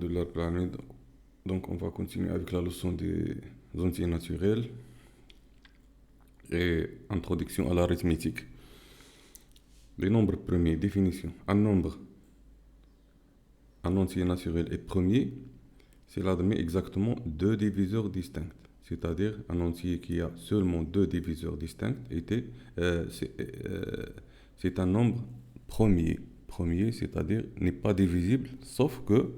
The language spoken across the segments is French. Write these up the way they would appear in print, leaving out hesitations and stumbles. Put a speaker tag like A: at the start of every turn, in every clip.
A: de l'art planète. Donc, on va continuer avec la leçon des entiers naturels et introduction à l'arithmétique. Les nombres premiers, définition. Un entier naturel est premier s'il admet exactement deux diviseurs distincts. C'est-à-dire un entier qui a seulement deux diviseurs distincts c'est un nombre premier. Premier, c'est-à-dire n'est pas divisible sauf que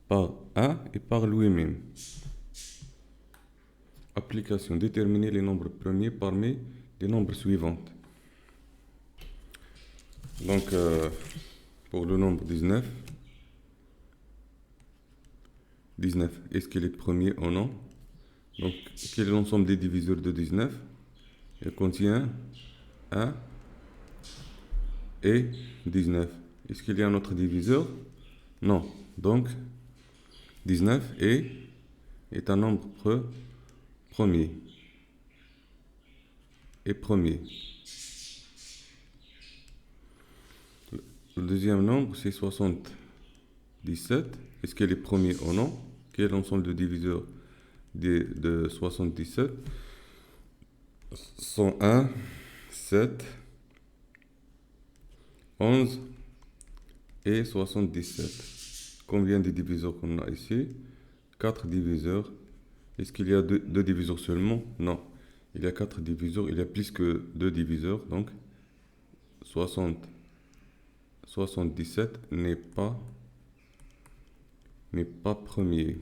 A: par 1 et par lui-même. Application. Déterminer les nombres premiers parmi les nombres suivants. Donc, pour le nombre 19, est-ce qu'il est premier ou non? Donc, quel est l'ensemble des diviseurs de 19? Il contient 1 et 19. Est-ce qu'il y a un autre diviseur? Non. Donc, 19 est un nombre premier. Et premier. Le deuxième nombre, c'est 77. Est-ce qu'il est premier ou non? Quel est l'ensemble de diviseurs de 77? 101, 7, 11 et 77. Combien de diviseurs qu'on a ici? 4 diviseurs. Est-ce qu'il y a deux diviseurs seulement? Non. Il y a 4 diviseurs. Il y a plus que 2 diviseurs. Donc, 77 n'est pas premier.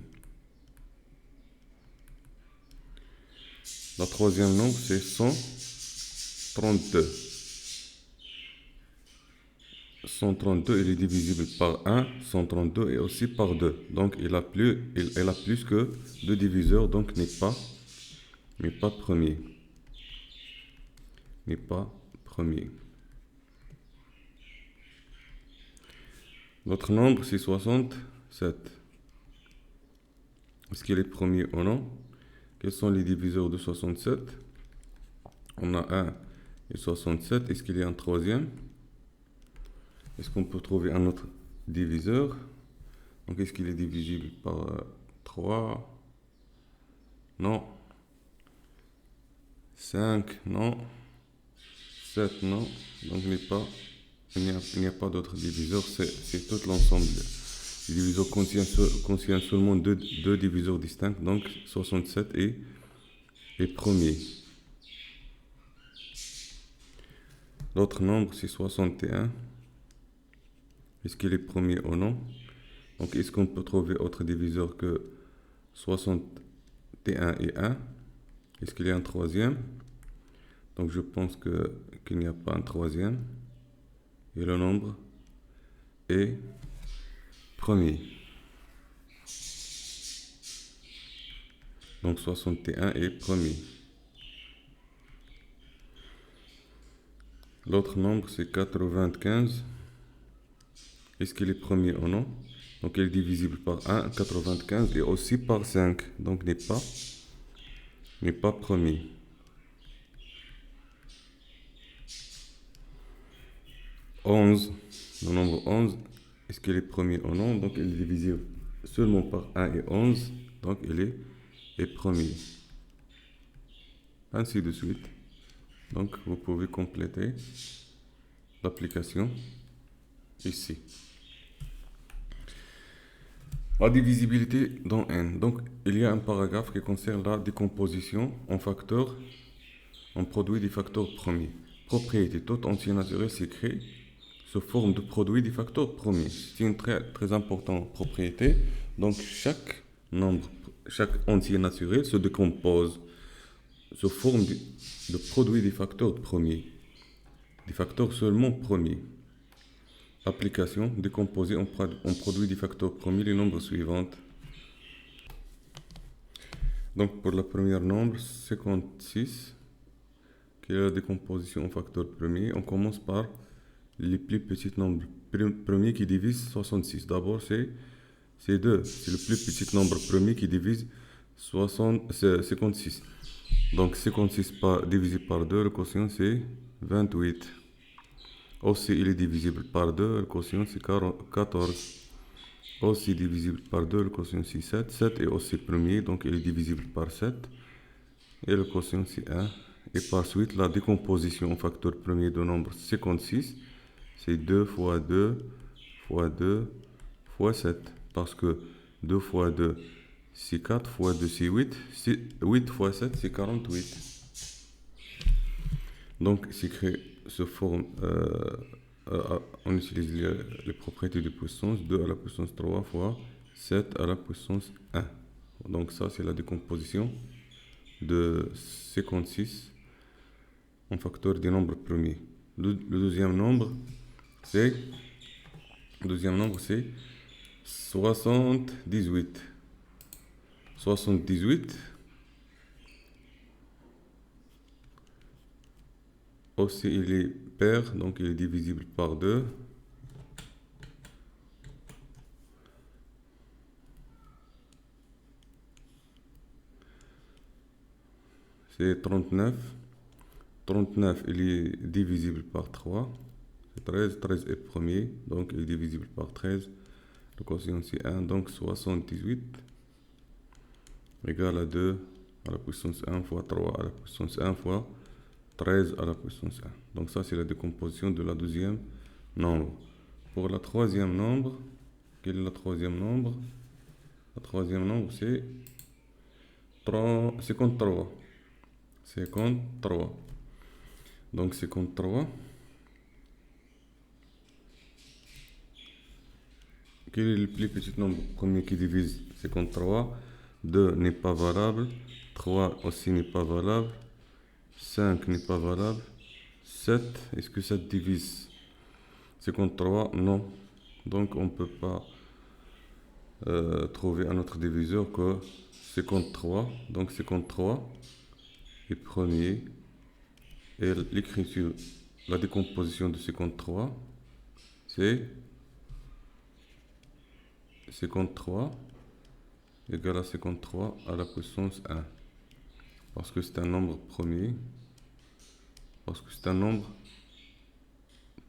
A: La troisième nombre, c'est 132. 132, il est divisible par 1, 132 et aussi par 2. Donc, elle a plus que 2 diviseurs, donc n'est pas premier. N'est pas premier. L'autre nombre, c'est 67. Est-ce qu'il est premier ou non? Quels sont les diviseurs de 67? On a 1 et 67. Est-ce qu'il y a un troisième? Est-ce qu'on peut trouver un autre diviseur? Donc, est-ce qu'il est divisible par 3? Non. 5? Non. 7? Non. Donc, il n'y a pas d'autre diviseur. C'est tout l'ensemble. Les diviseurs contiennent seulement deux diviseurs distincts. Donc, 67 est premier. L'autre nombre, c'est 61. Est-ce qu'il est premier ou non? Donc, est-ce qu'on peut trouver autre diviseur que 61 et 1? Est-ce qu'il y a un troisième? Donc, je pense qu'il n'y a pas un troisième. Et le nombre est premier. Donc, 61 est premier. L'autre nombre, c'est 95. Est-ce qu'il est premier ou non? Donc, il est divisible par 1, 95, et aussi par 5. Donc, n'est pas premier. Le nombre 11, est-ce qu'il est premier ou non? Donc, il est divisible seulement par 1 et 11. Donc, il est premier. Ainsi de suite. Donc, vous pouvez compléter l'application ici. La divisibilité dans N. Donc, il y a un paragraphe qui concerne la décomposition en facteurs, en produit des facteurs premiers. Propriété. Tout entier naturel s'écrit sous forme de produit des facteurs premiers. C'est une très, très importante propriété. Donc, chaque entier naturel se décompose sous forme de produit des facteurs premiers. Des facteurs seulement premiers. Application, décomposer en produit des facteurs premiers les nombres suivants. Donc, pour le premier nombre, 56, qui est la décomposition en facteurs premiers, on commence par les plus petits nombres premiers qui divisent 66. D'abord, c'est 2. C'est le plus petit nombre premier qui divise 56. Donc, 56 divisé par 2, le quotient c'est 28. Aussi, il est divisible par 2, le quotient c'est 14. Aussi divisible par 2, le quotient c'est 7. 7 est aussi premier, donc il est divisible par 7. Et le quotient c'est 1. Et par suite, la décomposition en facteur premier de nombre 56, c'est 2 fois 2 fois 2 fois 7. Parce que 2 fois 2, c'est 4 fois 2, c'est 8. 8 fois 7, c'est 48. Donc, c'est créé sous forme, on utilise les propriétés de puissance, 2 à la puissance 3 fois 7 à la puissance 1. Donc ça, c'est la décomposition de 56 en facteur des nombres premiers. Le deuxième nombre, c'est 78. 78, aussi il est pair, donc il est divisible par 2. C'est 39. 39, il est divisible par 3. C'est 13. 13 est premier, donc il est divisible par 13. Le quotient c'est 1, donc 78 égale à 2 à la puissance 1 fois 3 à la puissance 1 fois 13 à la puissance 1. Donc ça, c'est la décomposition de la deuxième nombre. Pour la troisième nombre, quel est le troisième nombre? Le troisième nombre, c'est 53. 53. Donc 53. Quel est le plus petit nombre premier qui divise 53? 2 n'est pas valable. 3 aussi n'est pas valable. 5 n'est pas valable. 7, est-ce que ça divise 53? Non. Donc on ne peut pas trouver un autre diviseur que 53. Donc 53 est premier. Et l'écriture, la décomposition de 53, c'est 53 égale à 53 à la puissance 1. Parce que c'est un nombre premier. Parce que c'est un nombre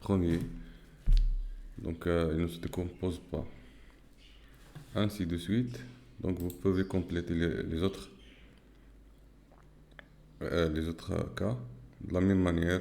A: premier. Donc il ne se décompose pas. Ainsi de suite. Donc vous pouvez compléter les autres cas de la même manière.